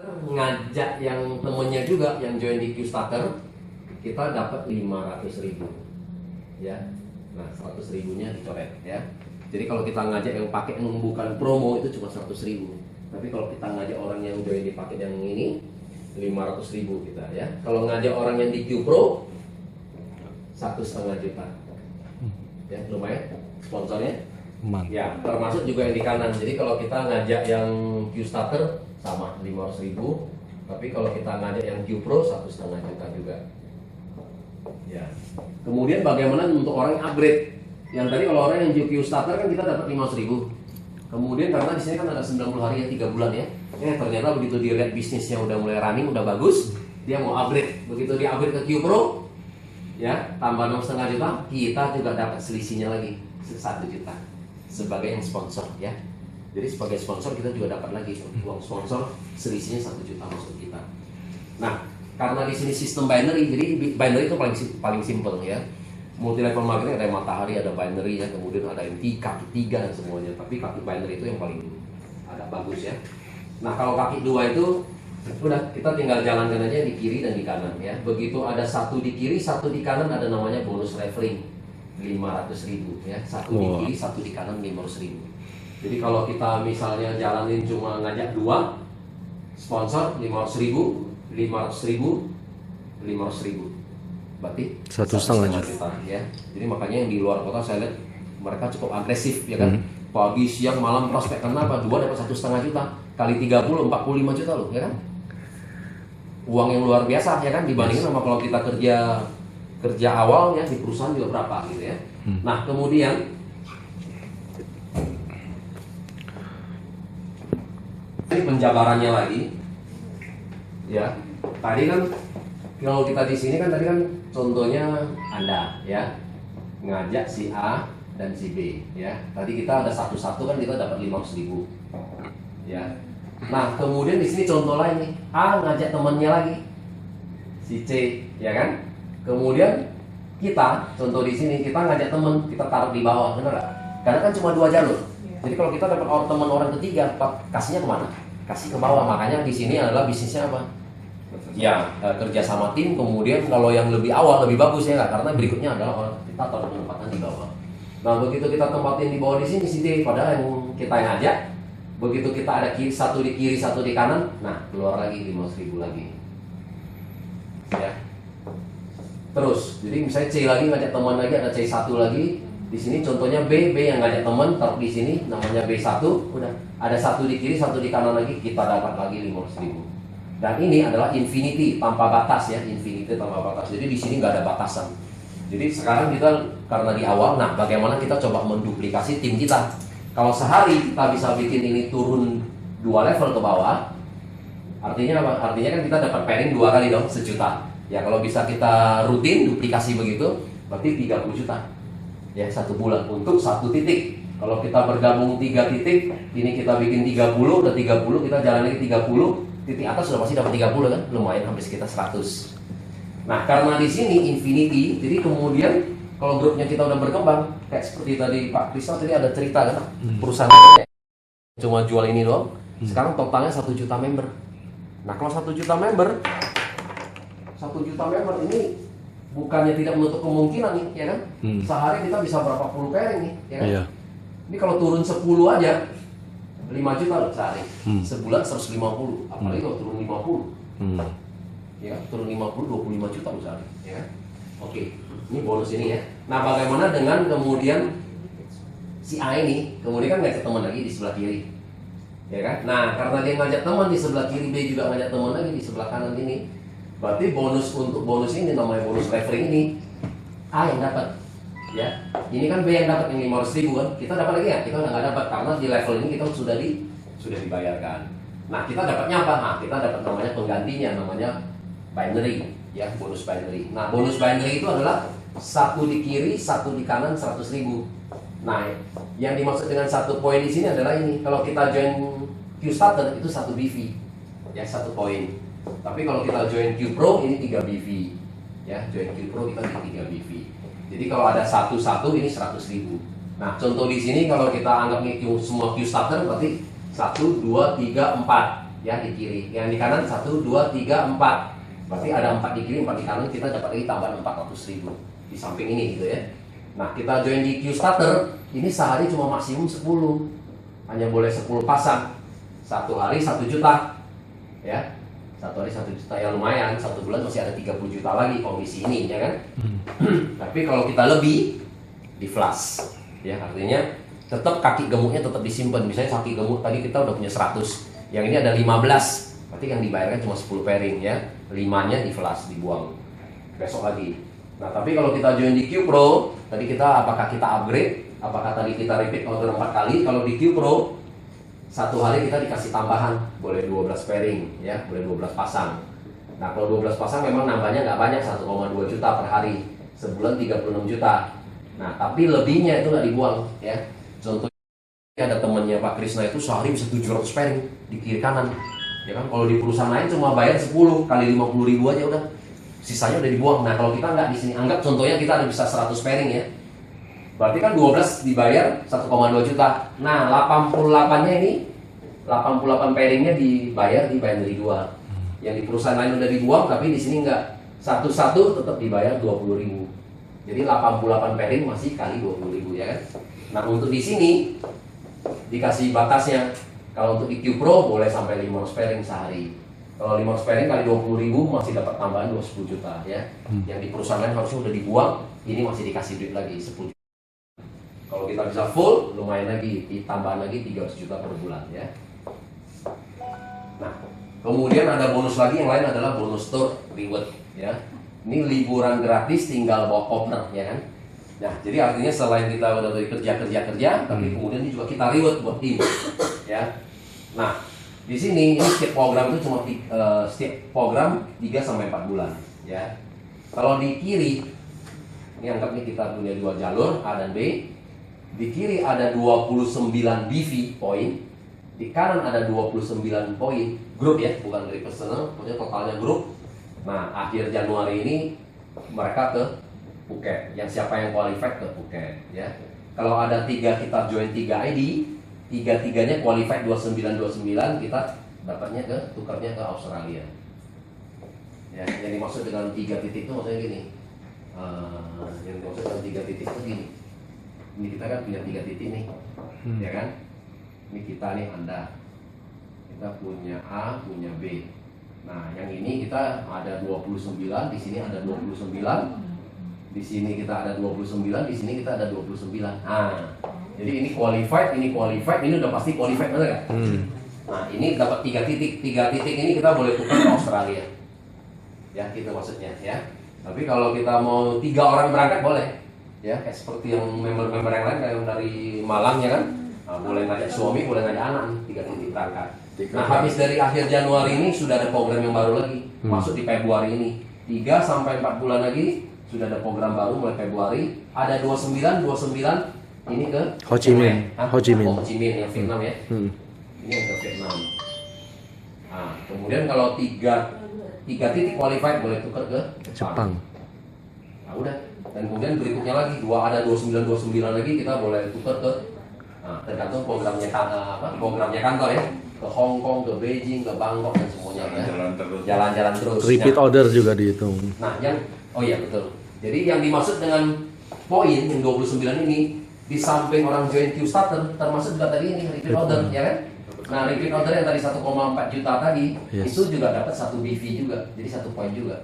ngajak yang temennya juga yang join di Qstarter, kita dapat 500.000 ya. Nah 100.000-nya dicoret ya. Jadi kalau kita ngajak yang pakai yang bukan promo itu cuma 100.000, tapi kalau kita ngajak orang yang join di paket yang ini 500.000 kita ya. Kalau ngajak orang yang di Q Pro 1,5 juta ya, lumayan sponsornya. Ya, termasuk juga yang di kanan. Jadi kalau kita ngajak yang Qstarter sama 500.000, tapi kalau kita ngajak yang Q Pro 1,5 juta juga. Ya. Kemudian bagaimana untuk orang yang upgrade? Yang tadi kalau orang yang Qstarter kan kita dapat 500.000. Kemudian karena di sini kan ada 90 hari ya, 3 bulan ya. Ternyata begitu dia lihat bisnisnya udah mulai running, udah bagus, dia mau upgrade. Begitu dia upgrade ke Q Pro, ya tambah 6,5 juta, kita juga dapat selisihnya lagi 1 juta sebagai yang sponsor ya. Jadi sebagai sponsor kita juga dapat lagi uang sponsor selisihnya 1 juta masuk kita. Nah, karena di sini sistem binary, jadi binary itu paling simple ya. Multi level marketing ada yang matahari, ada binary ya, kemudian ada yang kaki 3 dan semuanya. Tapi kaki binary itu yang paling ada bagus ya. Nah, kalau kaki 2 itu udah kita tinggal jalankan aja di kiri dan di kanan ya. Begitu ada satu di kiri, satu di kanan, ada namanya bonus referring 500.000 ya. Satu di kiri, satu di kanan 500.000. Jadi kalau kita misalnya jalanin cuma ngajak 2 sponsor 500.000, 500.000, 500.000, berarti 1,5 juta ya. Jadi makanya yang di luar kota saya lihat mereka cukup agresif ya kan. Pagi, siang, malam prospek. Kenapa? 2 dapat 1,5 juta kali 30, 45 juta loh ya kan. Uang yang luar biasa ya kan, dibandingin sama kalau kita kerja awal ya di perusahaan juga berapa gitu ya. Nah kemudian ini penjabarannya lagi ya. Tadi kan kalau kita di sini kan tadi kan contohnya Anda ya ngajak si A dan si B ya. Tadi kita ada satu-satu kan kita dapat 500.000 ya. Nah kemudian di sini contoh lain nih, A ngajak temannya lagi si C ya kan. Kemudian kita contoh di sini kita ngajak teman, kita taruh di bawah, benar nggak? Karena kan cuma 2 jalur. Jadi kalau kita dapat teman orang ketiga, kasihnya kemana? Kasih ke bawah. Makanya di sini adalah bisnisnya apa? Ya kerja sama tim. Kemudian kalau yang lebih awal lebih bagus ya nggak? Karena berikutnya adalah orang kita taruh penempatan di bawah. Nah begitu kita tempatin di bawah di sini si D, padahal yang kita yang ngajak. Begitu kita ada satu di kiri, satu di kanan, nah keluar lagi 500.000 lagi ya. Terus, jadi misalnya C lagi ngajak teman lagi, ada C1 lagi. Di sini contohnya B yang ngajak teman, taruh di sini namanya B1, udah ada satu di kiri, satu di kanan lagi, kita dapat lagi 500.000. Dan ini adalah infinity tanpa batas ya, infinity tanpa batas. Jadi di sini nggak ada batasan. Jadi sekarang kita karena di awal, nah bagaimana kita coba menduplikasi tim kita. Kalau sehari kita bisa bikin ini turun 2 level ke bawah, artinya apa? Artinya kan kita dapat pairing 2 kali dong, 1 juta. Ya kalau bisa kita rutin duplikasi begitu, berarti 30 juta ya 1 bulan untuk 1 titik. Kalau kita bergabung 3 titik, ini kita bikin 30, udah 30, kita jalan lagi 30, titik atas sudah pasti dapat 30 kan, lumayan hampir sekitar 100. Nah karena di sini infinity, jadi kemudian kalau grupnya kita udah berkembang, kayak seperti tadi Pak Krisna tadi ada cerita kan, perusahaan cuma jual ini doang, sekarang totalnya 1 juta member. Nah kalau 1 juta member, 1 juta member ini bukannya tidak menutup kemungkinan nih, ya kan? Sehari kita bisa berapa puluh pairing nih, ya kan? Iya. Ini kalau turun 10 aja, 5 juta loh sehari. Sebulan 150, apalagi kalau turun 50. Ya, turun 50, 25 juta loh sehari, ya kan? Oke, ini bonus ini ya. Nah bagaimana dengan kemudian si A ini, kemudian kan ngajak teman lagi di sebelah kiri, ya kan? Nah karena dia ngajak teman di sebelah kiri, B juga ngajak teman lagi di sebelah kanan ini, berarti bonus untuk bonus ini namanya bonus referring ini A yang dapat, ya. Ini kan B yang dapat yang 500.000 kan, kita dapat lagi ya? Kita nggak dapat karena di level ini kita sudah dibayarkan. Nah kita dapatnya apa? Nah kita dapat namanya penggantinya, namanya binary. Ya, bonus binary. Nah, bonus binary itu adalah 1 di kiri, 1 di kanan 100.000. Nah, yang dimaksud dengan 1 poin di sini adalah ini. Kalau kita join Qstarter itu 1 BV. Ya, 1 poin. Tapi kalau kita join Q Pro ini 3 BV. Ya, join Q Pro kita di 3 BV. Jadi kalau ada 1-1 ini 100.000. Nah, contoh di sini kalau kita anggap ini semua Qstarter berarti 1, 2, 3, 4. ya di kiri. Yang di kanan 1, 2, 3, 4. Berarti ada 4 di kiri, 4 di kanan, kita dapat lagi tambahan 400.000 di samping ini gitu ya. Nah, kita join di Q starter, ini sehari cuma maksimum 10. Hanya boleh 10 pasang. Satu hari 1 juta. Ya. Satu hari 1 juta, ya lumayan. Satu bulan masih ada 30 juta lagi komisi ini, ya kan? Tapi kalau kita lebih, di flash. Ya, artinya tetap kaki gemuknya tetap disimpan. Misalnya kaki gemuk tadi kita udah punya 100. Yang ini ada 15. Berarti yang dibayarkan cuma 10 pairing ya. 5-nya di flash, dibuang. Besok lagi. Nah, tapi kalau kita join di Q Pro, tadi kita apakah kita upgrade? Apakah tadi kita repeat order 4 kali? Kalau di Q Pro, satu hari kita dikasih tambahan, boleh 12 pairing ya, boleh 12 pasang. Nah, kalau 12 pasang memang nambahnya nggak banyak, 1,2 juta per hari. Sebulan 36 juta. Nah, tapi lebihnya itu nggak dibuang ya. Contohnya ada temannya Pak Krisna itu sehari bisa 700 pairing di kiri kanan. Ya kan, kalau di perusahaan lain cuma bayar 10 kali 50.000 aja udah. Sisanya udah dibuang. Nah, kalau kita nggak di sini, anggap contohnya kita ada bisa 100 pairing ya. Berarti kan 12 dibayar 1,2 juta. Nah, 88-nya ini 88 pairingnya dibayar dari 2. Yang di perusahaan lain udah dibuang, tapi di sini nggak. Satu-satu tetap dibayar 20.000. Jadi 88 pairing masih kali 20.000 ya kan. Nah, untuk di sini dikasih batasnya. Kalau untuk di Q Pro boleh sampai 500 pairing sehari. Kalau 500 pairing kali 20.000 masih dapat tambahan 20 juta ya. Yang di perusahaan lain harusnya udah dibuang, ini masih dikasih duit lagi 10 juta. Kalau kita bisa full, lumayan lagi, tambahan lagi 300 juta per bulan ya. Nah, kemudian ada bonus lagi, yang lain adalah bonus tour reward ya. Ini liburan gratis tinggal bawa partner ya kan. Nah, jadi artinya selain kita udah dari kerja, tapi kemudian ini juga kita reward buat tim ya. Nah, di sini ini setiap program itu cuma setiap program 3 sampai 4 bulan ya. Kalau di kiri ini anggap nih kita punya 2 jalur A dan B. Di kiri ada 29 BV poin, di kanan ada 29 poin grup ya, bukan dari personal, pokoknya totalnya grup. Nah, akhir Januari ini mereka ke Phuket. Yang siapa yang qualified ke Phuket ya. Kalau ada 3 kita join 3 ID, 3-3-nya qualified 29-29, kita dapatnya tukarnya ke Australia. Ya, yang dimaksud dengan 3 titik itu maksudnya gini. Yang dimaksud dengan 3 titik itu gini. Ini kita kan punya 3 titik nih. Ya kan? Ini kita nih Anda. Kita punya A, punya B. Nah, yang ini kita ada 29, di sini ada 29. Di sini kita ada 29, di sini kita ada 29. Nah, jadi ini qualified, ini udah pasti qualified, benar nggak? Nah, ini dapat 3 titik. 3 titik ini kita boleh tukar ke Australia. Ya, gitu maksudnya ya. Tapi kalau kita mau 3 orang berangkat boleh. Ya, kayak seperti yang member-member yang lain kayak dari Malang ya kan. Nah, boleh ngajak suami, boleh ngajak anak nih, 3 titik berangkat. Nah, habis dari akhir Januari ini sudah ada program yang baru lagi. Masuk di Februari ini. 3 sampai 4 bulan lagi sudah ada program baru mulai Februari. Ada 29 ini ke Ho Chi Minh. Ho Chi Minh yang Vietnam ya. Ini yang ke Vietnam. Nah, kemudian kalau 3 titik qualified boleh tukar ke Jepang. Nah, udah. Dan kemudian berikutnya lagi ada 29 lagi kita boleh tukar ke tergantung programnya kantor ya. Ke Hong Kong, ke Beijing, ke Bangkok dan semuanya ya. Jalan-jalan terus. Repeat order juga dihitung. Nah, iya betul. Jadi yang dimaksud dengan poin yang 29 ini, di samping orang join Q starter termasuk juga tadi ini repeat order ya kan. Nah, repeat order yang tadi 1,4 juta tadi itu juga dapat 1 BV juga, jadi 1 poin juga.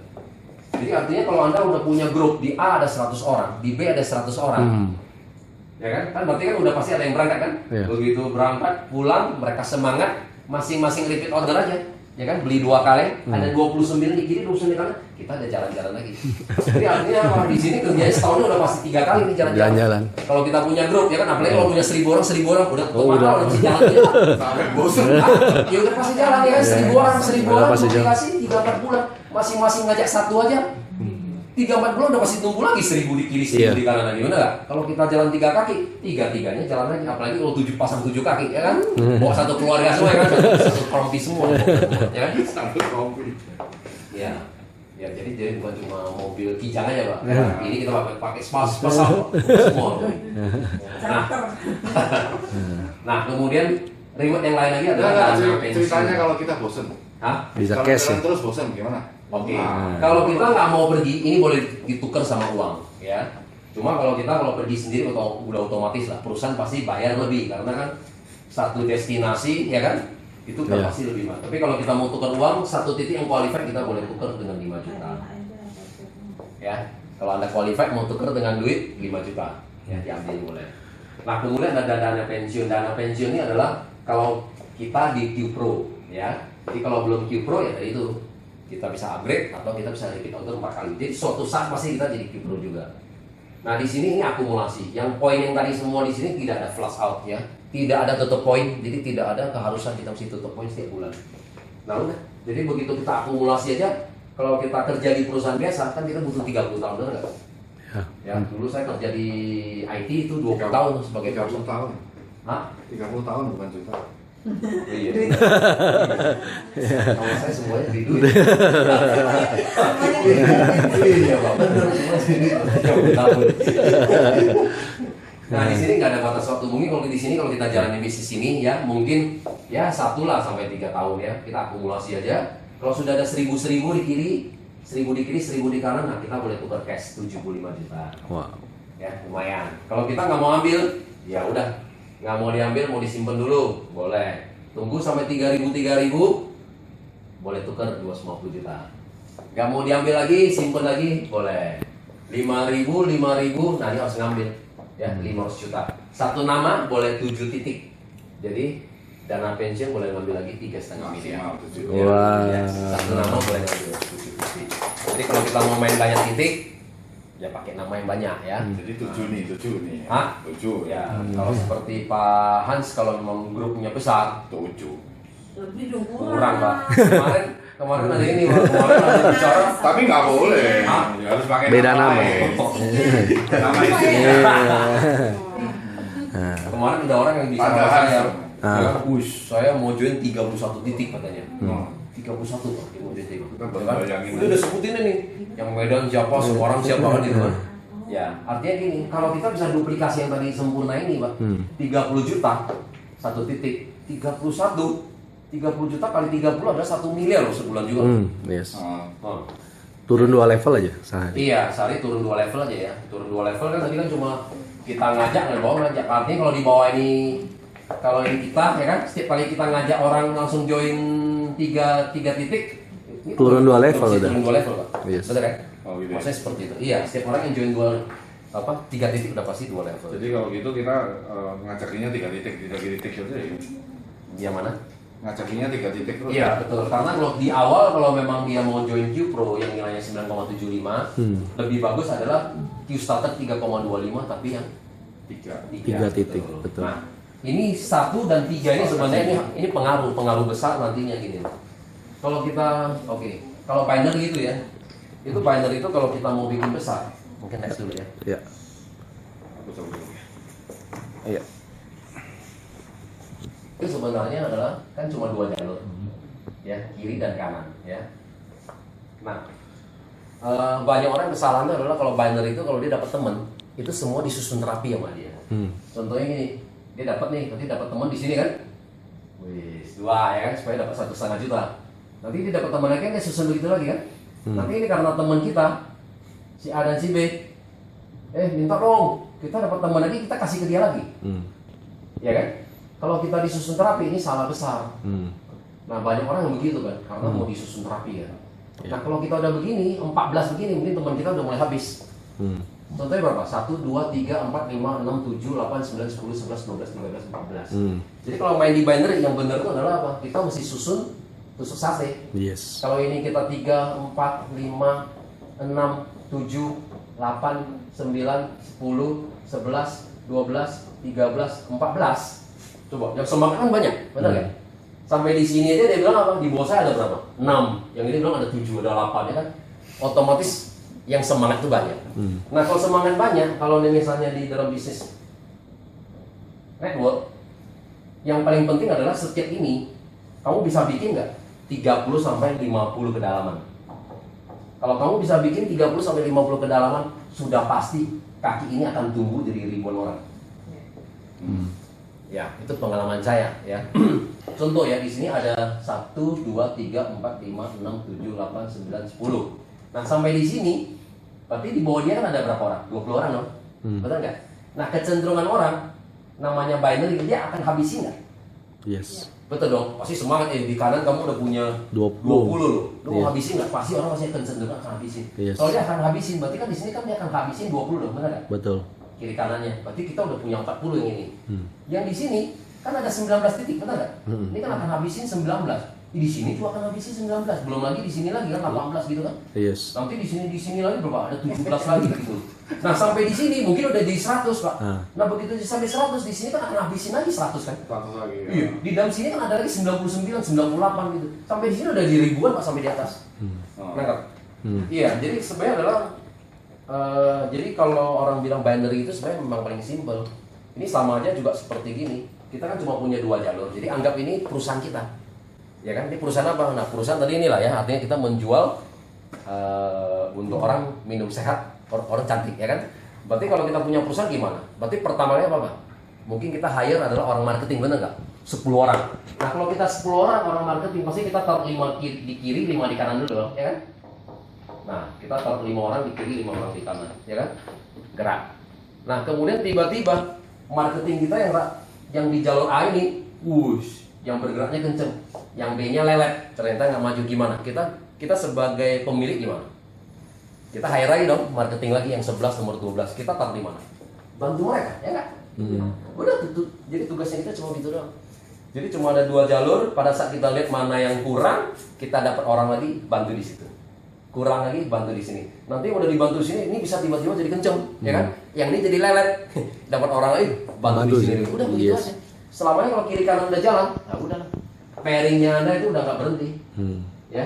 Jadi artinya kalau Anda udah punya grup, di A ada 100 orang, di B ada 100 orang. Ya kan? Kan berarti kan udah pasti ada yang berangkat kan? Begitu berangkat, pulang, mereka semangat, masing-masing repeat order aja. Ya kan, beli 2 kali, ada 29 di kiri, 29 di kanan, kita ada jalan-jalan lagi. Jadi artinya orang di sini kerjanya setahun udah pasti 3 kali nih jalan-jalan. Kalau kita punya grup, ya kan, apalagi kalau punya 1.000 orang, udah pasti jalan ya. Bosan, ya udah pasti jalan ya kan, 1.000 orang, dikasih 3-4 bulan, masing-masing ngajak 1 aja. 3-4 bulan udah pasti tumbuh lagi 1.000 di kiri, 1.000 di kanan lagi, bener gak? Kalau kita jalan 3 kaki, 3-3-nya jalan lagi. Apalagi kalau 7 pasang 7 kaki, ya kan? Bawa satu keluarga semua, ya kan? Satu kompi semua, ya kan? Satu kompi. Ya, jadi bukan cuma mobil kijang aja, Pak. Ini kita pakai spesial semua. Nah, kemudian Reward yang lain lagi adalah Nah, dana pensiun. ceritanya kalau kita bosen, Hah? Bisa kalau cash jalan ya. terus bosen gimana? Oke. Nah, Kalau kita nggak mau pergi, ini boleh ditukar sama uang, ya. Cuma kalau kita pergi sendiri atau udah otomatis lah, perusahaan pasti bayar lebih karena kan satu destinasi, ya kan? Itu kan Iya. pasti lebih mahal. Tapi kalau kita mau tukar uang, satu titik yang qualified kita boleh tukar dengan 5 juta. Ya, kalau Anda qualified mau tukar dengan duit 5 juta, ya diambil boleh. Nah, kemudian ada dana pensiun. Dana pensiun ini adalah kalau kita di Q-Pro, ya. Jadi kalau belum Q-Pro ya tadi itu kita bisa upgrade atau kita bisa repeat order 4 kali. Jadi suatu saat pasti kita jadi Q-Pro juga. Nah, di sini ini akumulasi. Yang poin yang tadi semua di sini tidak ada flush out ya. Tidak ada tutup poin. Jadi tidak ada keharusan kita mesti tutup poin setiap bulan. Nah, udah. Jadi begitu kita akumulasi aja, kalau kita kerja di perusahaan biasa kan kita butuh 30 tahun, benar nggak? Ya, dulu saya kerja di IT itu 20 tahun sebagai 30 tahun. Hah? 30 tahun bukan juta. Oh, iya. Kalau saya semuanya di duit. Iya, Pak. Benar semua di duit. 30 tahun. Nah, di sini nggak ada batas waktu. Mungkin kalau di sini kalau kita jalanin bisnis ini ya mungkin ya 1 lah sampai 3 tahun ya. Kita akumulasi aja. Kalau sudah ada 1000 di kiri, 1000 di kiri, 1000 di kanan, nah kita boleh tukar cash 75 juta. Wow. Ya, lumayan. Kalau kita nggak mau ambil, ya udah. Nggak mau diambil, mau disimpan dulu, boleh. Tunggu sampai 3.000, boleh tukar 250 juta. Nggak mau diambil lagi, simpan lagi, boleh. 5.000, nah ini harus ngambil. Ya, 500 juta. Satu nama boleh 7 titik. Jadi dana pensiun boleh ngambil lagi 3,5 miliar. Maksimal 7. Wah. Ya, satu nama boleh ngambil 7 titik. Jadi kalau kita mau main banyak titik, ya pakai nama yang banyak ya. Jadi 7 nih. Hah? 7. Ya, kalau seperti Pak Hans kalau memang grupnya besar, 7. Lebih dong kurang Pak. Kemarin ada ini Pak, kemarin ada bicara. Tapi nggak boleh. Hah? Ya, harus pakai Beda nama. lain. Nama Iya. istrinya. Kemarin ada orang yang bicara Ada sama saya. Hans. Dia kan, "Wush, saya mau join 31 titik katanya." Hmm. 31 Pak, dia mau join titik. Kita Ya kan? bayangin Udah sebutin ini. Yang Medan siapa, seorang siapa kan gitu kan. Ya, artinya gini, kalau kita bisa duplikasi yang tadi sempurna ini, Pak. 30 juta satu titik, 30 juta kali 30 adalah 1 miliar loh sebulan juga. Yes. Ah. Oh. Turun 2 level aja sehari. Iya, sehari turun 2 level aja ya. Turun 2 level kan tadi kan cuma kita ngajak, nggak bawa ngajak. Artinya kalau di bawah ini, kalau ini kita ya kan, setiap kali kita ngajak orang langsung join 3 titik, ini Turun 2 level pasti udah. Turun 2 level Pak. Yes. Betul kan? Oh, gitu ya. Maksudnya seperti itu. Iya, setiap orang yang join 3 titik udah pasti 2 level. Jadi kalau gitu kita ngajakinya 3 titik aja ya. Yang mana? Ngajakinya 3 titik terus. Iya betul, karena kalau di awal kalau memang dia mau join Q Pro yang nilainya 9,75 lebih bagus adalah Q Starter 3,25 tapi yang 3. 3 titik, betul. Nah, ini 1 dan 3 ini sebenarnya ini pengaruh besar nantinya gini. Kalau kita kalau binary gitu ya. Itu binary itu kalau kita mau bikin besar, mungkin next dulu ya. Iya. Aku coba dulu. Iya. Itu sebenarnya adalah kan cuma 2 jalur. Ya, kiri dan kanan ya. Nah, banyak orang kesalahannya adalah kalau binary itu kalau dia dapat teman, itu semua disusun rapi sama dia. Contohnya gini, dia dapat nih, nanti dapat teman di sini kan, wis 2 ya kan, supaya dapat 1,5 juta. Nanti dia dapat teman lagi kan dia susun begitu lagi kan. Nanti ini karena teman kita si A dan si B, minta dong, kita dapat teman lagi kita kasih ke dia lagi, ya kan? Kalau kita disusun terapi ini salah besar. Nah banyak orang yang begitu kan, karena mau disusun terapi ya. Nah kalau kita udah begini, 14 begini, mungkin teman kita udah mulai habis. Contohnya berapa? 1, 2, 3, 4, 5, 6, 7, 8, 9, 10, 11, 12, 13, 14. Jadi kalau main di binary yang benar itu adalah apa? Kita mesti susun tusuk sate. Yes. Kalau ini kita 3, 4, 5, 6, 7, 8, 9, 10, 11, 12, 13. Coba, yang semangat kan banyak, benar kan? Sampai di sini aja dia bilang apa? Di bawah saya ada berapa? 6. Yang ini bilang ada 7, ada 8 ya kan? Otomatis yang semangat itu banyak. Nah kalau semangat banyak, kalau misalnya di dalam bisnis network, yang paling penting adalah setiap ini kamu bisa bikin nggak 30 sampai 50 kedalaman. Kalau kamu bisa bikin 30 sampai 50 kedalaman, sudah pasti kaki ini akan tumbuh jadi ribuan orang. Ya, itu pengalaman saya ya. Contoh ya, di sini ada 1, 2, 3, 4, 5, 6, 7, 8, 9, 10. Nah, sampai di sini, berarti di bawah dia kan ada berapa orang? 20 orang dong? Betul nggak? Nah, kecenderungan orang, namanya binary, dia akan habisin nggak? Yes. Betul dong, pasti semangat. Di kanan kamu udah punya 20 loh. Lu mau Iya. habisin nggak? Pasti orang masih kecenderungan akan habisin. Yes. Kalau dia akan habisin, berarti kan di sini kan dia akan habisin 20 dong, benar nggak? Betul. Kiri kanannya, berarti kita udah punya 40 yang ini. Yang di sini kan ada 19 titik, benar nggak? Ini kan akan habisin 19. Di sini juga akan habisin 19. Belum lagi di sini lagi kan 18 gitu kan? Yes. Nanti di sini lagi berapa? Ada 17 lagi gitu. Nah, sampai di sini mungkin udah di 100, Pak. Nah, begitu sampai 100 di sini kan akan habisin lagi 100 kan? 100 lagi ya. Iya, di dalam sini kan ada lagi 99, 98 gitu. Sampai di sini udah di ribuan Pak sampai di atas. Nangkap? Iya, jadi sebenarnya adalah jadi kalau orang bilang binary itu sebenarnya memang paling simpel. Ini sama aja juga seperti gini. Kita kan cuma punya 2 jalur. Jadi anggap ini perusahaan kita. Ya kan? Ini perusahaan apa? Nah, perusahaan tadi inilah ya, artinya kita menjual untuk orang minum sehat, orang cantik, ya kan? Berarti kalau kita punya perusahaan gimana? Berarti pertamanya apa, Pak? Mungkin kita hire adalah orang marketing, bener nggak? 10 orang. Nah, kalau kita 10 orang marketing, pasti kita taruh 5 di kiri, 5 di kanan dulu dong, ya kan? Nah, kita taruh 5 orang di kiri, 5 orang di kanan, ya kan? Gerak. Nah, kemudian tiba-tiba marketing kita yang di jalur A ini, wush, yang bergeraknya kenceng, yang B-nya lelet, ternyata nggak maju gimana? Kita sebagai pemilik gimana? Kita hire lagi dong, marketing lagi yang 11 nomor 12, kita taruh di mana? Bantu mereka, ya nggak? Udah, jadi tugasnya kita cuma gitu doang. Jadi cuma ada 2 jalur, pada saat kita lihat mana yang kurang, kita dapat orang lagi bantu di situ. Kurang lagi bantu di sini. Nanti udah dibantu di sini, ini bisa tiba-tiba jadi kenceng, ya kan? Yang ini jadi lelet, dapat orang lagi bantu di sini. Udah begitu aja. Selamanya kalau kiri kanan udah jalan, ya udah. Pairingnya Anda itu udah nggak berhenti, ya.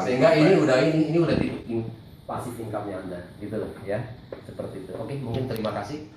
Sehingga ini udah titik pasif income-nya Anda, gitu loh, ya. Seperti itu. Oke, mungkin terima kasih.